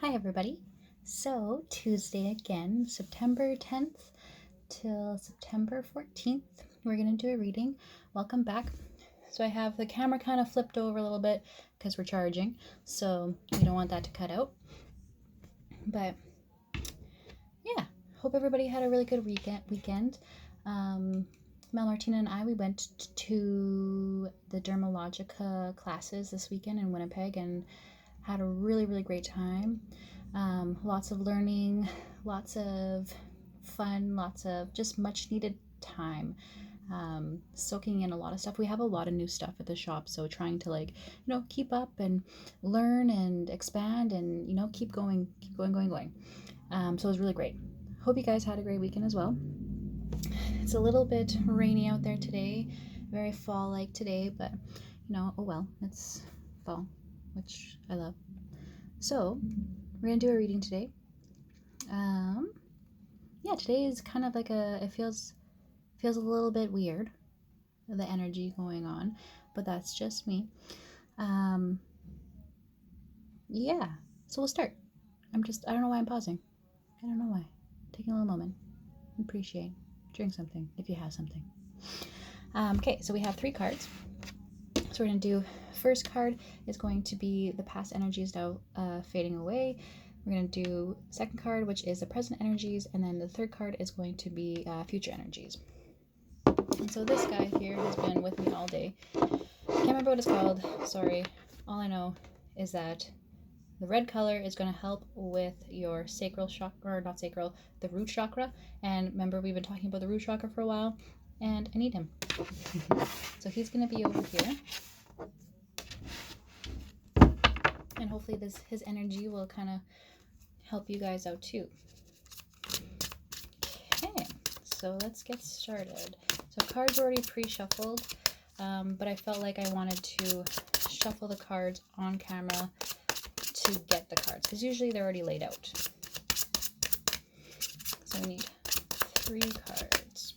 Hi everybody. So Tuesday again, September 10th till September 14th, we're going to do a reading. Welcome back. So I have the camera kind of flipped over a little bit because we're charging, so we don't want that to cut out. But yeah, hope everybody had a really good weekend. Mel Martina and I, we went to the Dermalogica classes this weekend in Winnipeg and had a really great time. Lots of learning, lots of fun, lots of just much needed time. Soaking in a lot of stuff. We have a lot of new stuff at the shop, so trying to keep up and learn and expand and keep going. So it was really great. Hope you guys had a great weekend as well. It's a little bit rainy out there today, very fall-like today, but oh well, it's fall, which I love. So we're gonna do a reading today. Yeah, today is kind of like it feels a little bit weird, the energy going on, but that's just me. Yeah, so we'll start. I don't know why I'm pausing. I don't know why. Taking a little moment. Appreciate. Drink something if you have something. Okay, so we have 3 cards. So we're going to do, first card is going to be the past energies now fading away. We're going to do second card, which is the present energies, and then the third card is going to be future energies. And so this guy here has been with me all day. Can't remember what it's called, sorry. All I know is that the red color is going to help with your sacral chakra, or not sacral, the root chakra. And remember, we've been talking about the root chakra for a while, and I need him. So he's going to be over here. And hopefully his energy will kind of help you guys out too. Okay, so let's get started. So cards are already pre-shuffled, but I felt like I wanted to shuffle the cards on camera to get the cards, because usually they're already laid out. So we need 3 cards.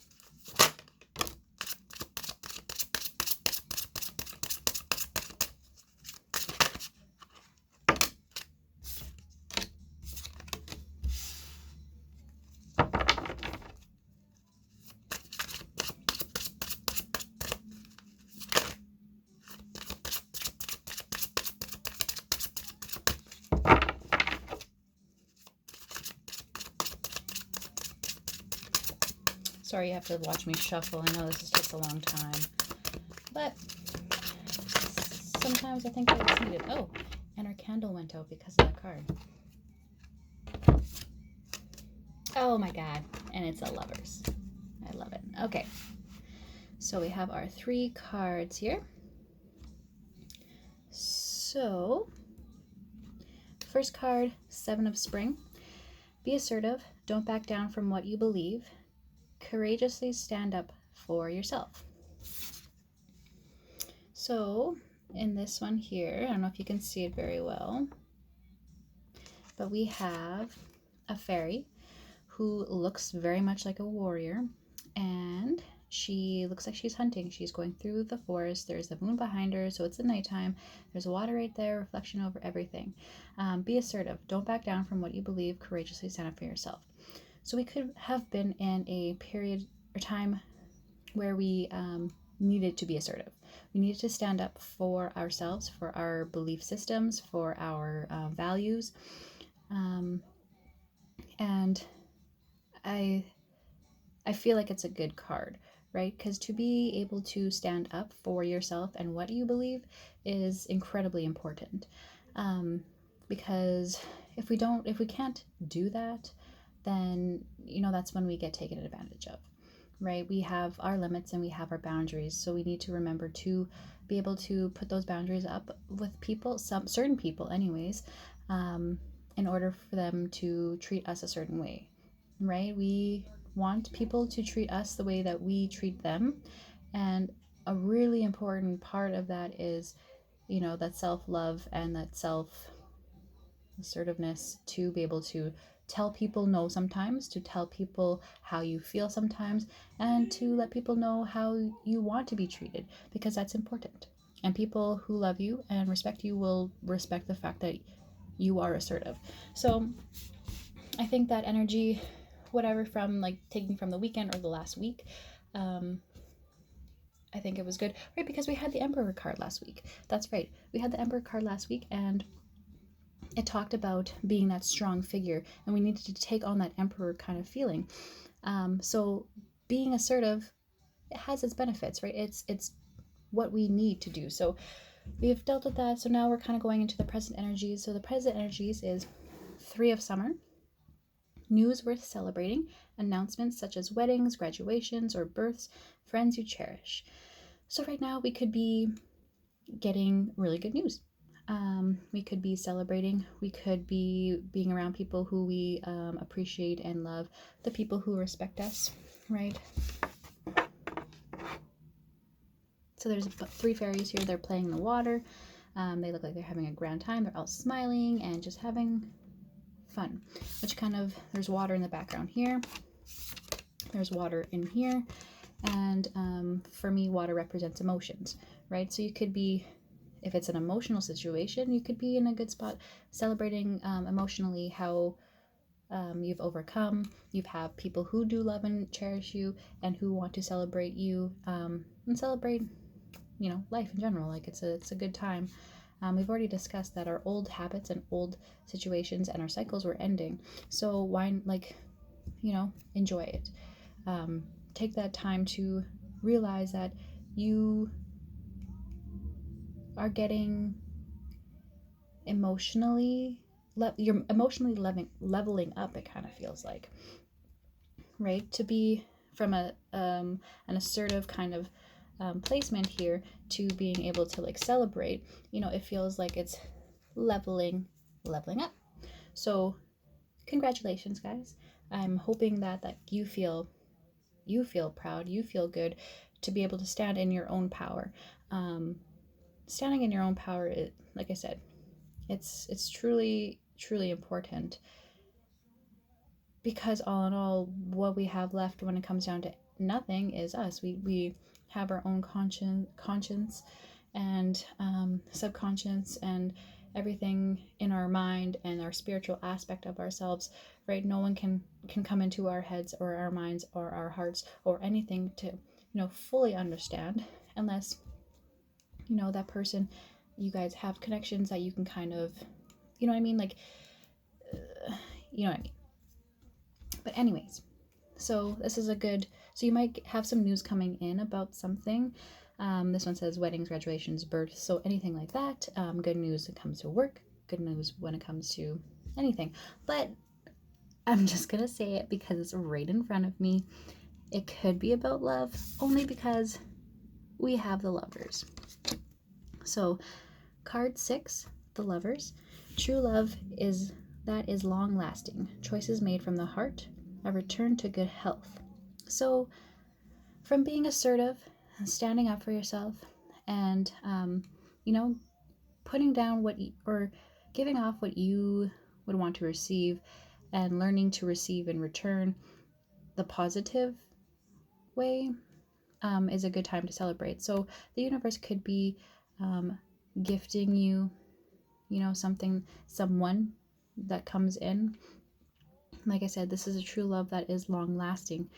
Sorry you have to watch me shuffle. I know this takes a long time, but sometimes I think that it's needed. Oh, and our candle went out because of that card. Oh my god, and it's a Lovers. I love it. Okay, so we have our 3 cards here. So, first card, 7 of Spring. Be assertive. Don't back down from what you believe. Courageously stand up for yourself. So, in this one here, I don't know if you can see it very well, but we have a fairy who looks very much like a warrior, and she looks like she's hunting. She's going through the forest. There's the moon behind her, so it's the nighttime. There's water right there, reflection over everything. Be assertive. Don't back down from what you believe. Courageously stand up for yourself. So we could have been in a period or time where we needed to be assertive. We needed to stand up for ourselves, for our belief systems, for our values. And I feel like it's a good card, right? Because to be able to stand up for yourself and what you believe is incredibly important. Because if we can't do that, then that's when we get taken advantage of, right? We have our limits and we have our boundaries, so we need to remember to be able to put those boundaries up with people, some certain people anyways, in order for them to treat us a certain way, right? We want people to treat us the way that we treat them, and a really important part of that is that self-love and that self-assertiveness, to be able to tell people no sometimes, to tell people how you feel sometimes, and to let people know how you want to be treated, because that's important. And people who love you and respect you will respect the fact that you are assertive. So I think that energy, whatever, from like taking from the weekend or the last week, I think it was good, right? Because we had the Emperor card last week. That's right. We had the Emperor card last week, and it talked about being that strong figure, and we needed to take on that Emperor kind of feeling. So being assertive, it has its benefits, right? It's what we need to do. So we've dealt with that. So now we're kind of going into the present energies. So the present energies is 3 of Summer, news worth celebrating, announcements such as weddings, graduations, or births, friends you cherish. So right now we could be getting really good news. We could be celebrating. We could be being around people who we appreciate and love, the people who respect us, right? So there's 3 fairies here. They're playing in the water. They look like they're having a grand time. They're all smiling and just having fun, which kind of, there's water in the background here. There's water in here. And for me, water represents emotions, right? So you could be, if it's an emotional situation, you could be in a good spot celebrating emotionally how you've overcome. You have people who do love and cherish you and who want to celebrate you and celebrate, life in general. Like it's a good time. We've already discussed that our old habits and old situations and our cycles were ending. So why, enjoy it. Take that time to realize that you are getting you're emotionally leveling up, it kind of feels like, right? To be from an assertive kind of placement here to being able to like celebrate, it feels like it's leveling up. So congratulations, guys. I'm hoping that you feel proud, you feel good to be able to stand in your own power. Standing in your own power, like I said, it's truly important, because all in all, what we have left when it comes down to nothing is us. We have our own conscience and subconscious and everything in our mind and our spiritual aspect of ourselves, right? No one can come into our heads or our minds or our hearts or anything to fully understand, unless that person, you guys have connections that you can kind of, what I mean, like you know what I mean. But anyways, so this is so you might have some news coming in about something. This one says weddings, graduations, births, so anything like that. Good news when it comes to work, good news when it comes to anything. But I'm just gonna say it because it's right in front of me. It could be about love, only because we have the Lovers. So card 6, the Lovers. True love is long lasting. Choices made from the heart, a return to good health. So from being assertive, standing up for yourself, and putting down or giving off what you would want to receive, and learning to receive in return the positive way, is a good time to celebrate. So the universe could be gifting you, someone that comes in. Like I said, this is a true love that is long lasting.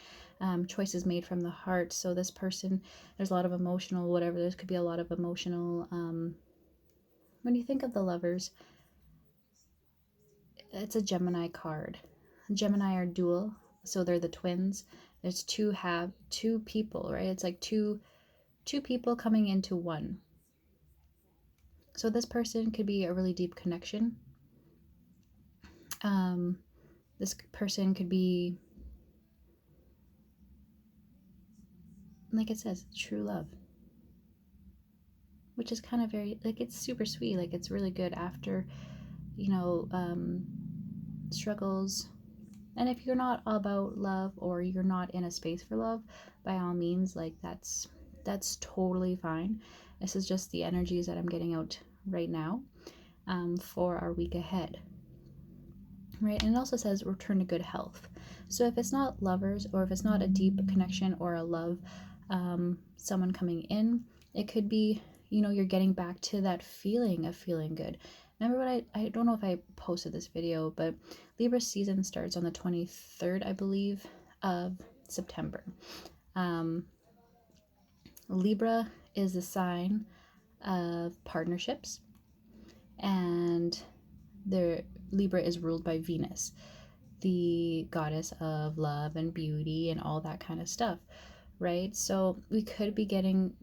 Choices made from the heart. So this person, there's a lot of emotional whatever. There could be a lot of emotional. When you think of the Lovers, it's a Gemini card. Gemini are dual, so they're the twins. There's two people, right? It's like two people coming into one. So this person could be a really deep connection. This person could be, like it says, true love, which is kind of very, like, it's super sweet. Like, it's really good after, struggles. And if you're not about love, or you're not in a space for love, by all means, like, that's totally fine. This is just the energies that I'm getting out right now, for our week ahead, right? And it also says return to good health. So if it's not Lovers, or if it's not a deep connection or a love, someone coming in, it could be, you're getting back to that feeling of feeling good. remember what I don't know if I posted this video, but Libra season starts on the 23rd, I believe, of September. Libra is the sign of partnerships, and Libra is ruled by Venus, the goddess of love and beauty and all that kind of stuff, right? So we could be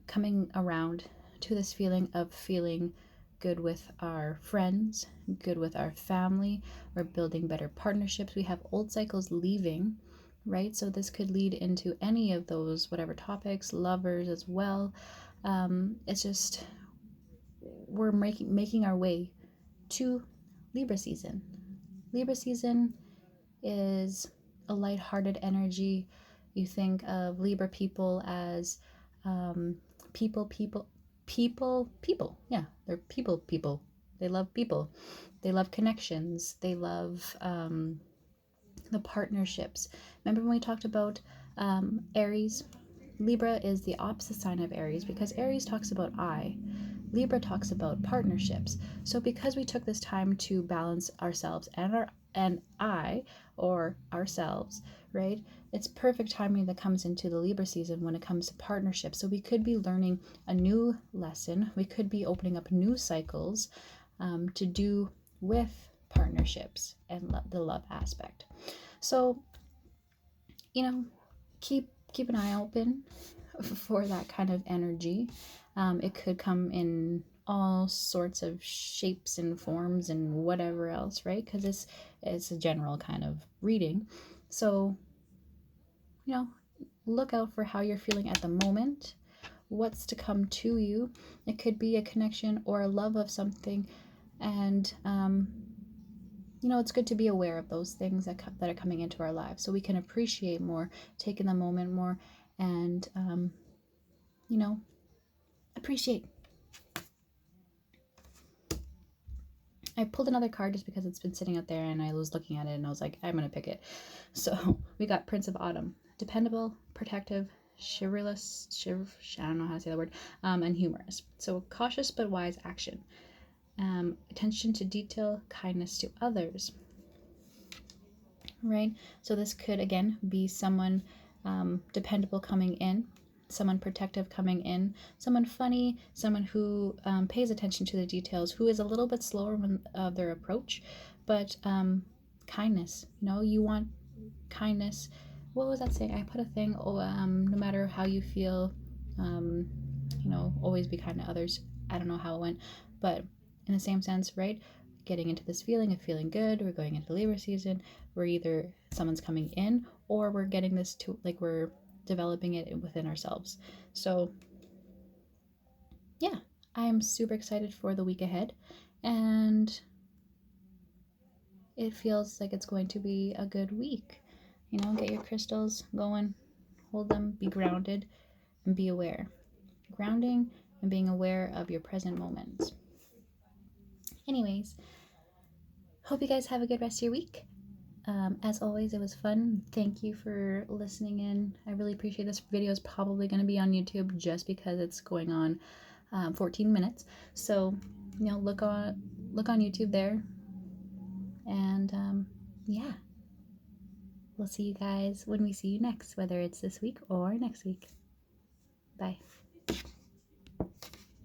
coming around to this feeling of feeling good with our friends, good with our family, or building better partnerships. We have old cycles leaving, right? So this could lead into any of those, whatever topics, lovers as well. It's just we're making our way to Libra season. Libra season is a lighthearted energy. You think of Libra people as people. Yeah, they're people. They love people. They love connections. They love the partnerships. Remember when we talked about Aries? Libra is the opposite sign of Aries because Aries talks about I. Libra talks about partnerships. So because we took this time to balance ourselves and I, or ourselves, right? It's perfect timing that comes into the Libra season when it comes to partnerships. So we could be learning a new lesson. We could be opening up new cycles to do with partnerships and the love aspect. So, keep an eye open for that kind of energy. It could come in all sorts of shapes and forms and whatever else, right? Because it's a general kind of reading. So, look out for how you're feeling at the moment, what's to come to you. It could be a connection or a love of something, and it's good to be aware of those things that are coming into our lives so we can appreciate more, take in the moment more, and appreciate. I pulled another card just because it's been sitting out there and I was looking at it and I was like, I'm going to pick it. So we got Prince of Autumn. Dependable, protective, chivalrous, I don't know how to say that word, and humorous. So cautious but wise action. Attention to detail, kindness to others. Right? So this could, again, be someone dependable coming in, someone protective coming in, someone funny, someone who pays attention to the details, who is a little bit slower when their approach, but kindness. You want kindness. What was that saying? I put a thing. No matter how you feel, always be kind to others. I don't know how it went, but in the same sense, right? Getting into this feeling of feeling good. We're going into Libra season. We're either someone's coming in or we're getting this to we're developing it within ourselves. So yeah, I am super excited for the week ahead, and it feels like it's going to be a good week. Get your crystals going, hold them, be grounded, and be aware. Grounding and being aware of your present moments. Anyways, hope you guys have a good rest of your week. As always, it was fun. Thank you for listening in. I really appreciate this. Video is probably going to be on YouTube just because it's going on 14 minutes. So, look on YouTube there. And yeah, we'll see you guys when we see you next, whether it's this week or next week. Bye.